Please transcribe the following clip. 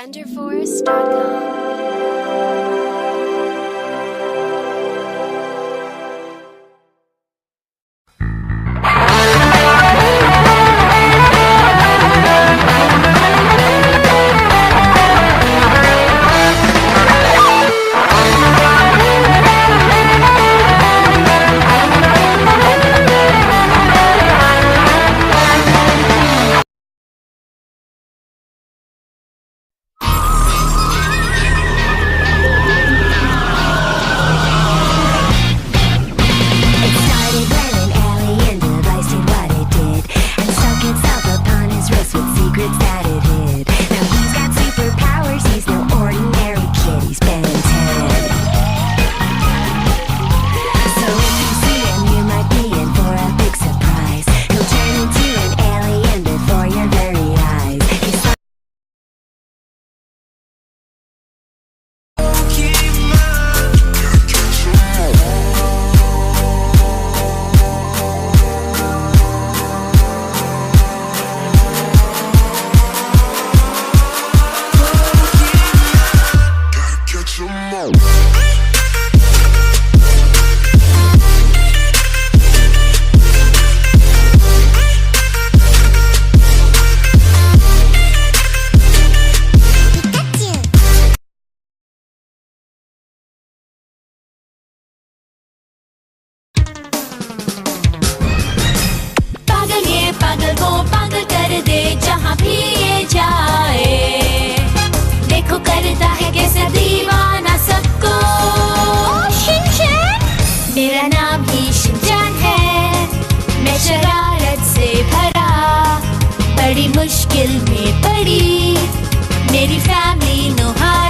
thunderforce.com. पागल को पागल कर दे जहाँ भी ये जाए। देखो करता है कैसे दीवाना सबको। मेरा नाम ही शिनचैन है, मैं शरारत से भरा, बड़ी मुश्किल में पड़ी मेरी फैमिली नोहार।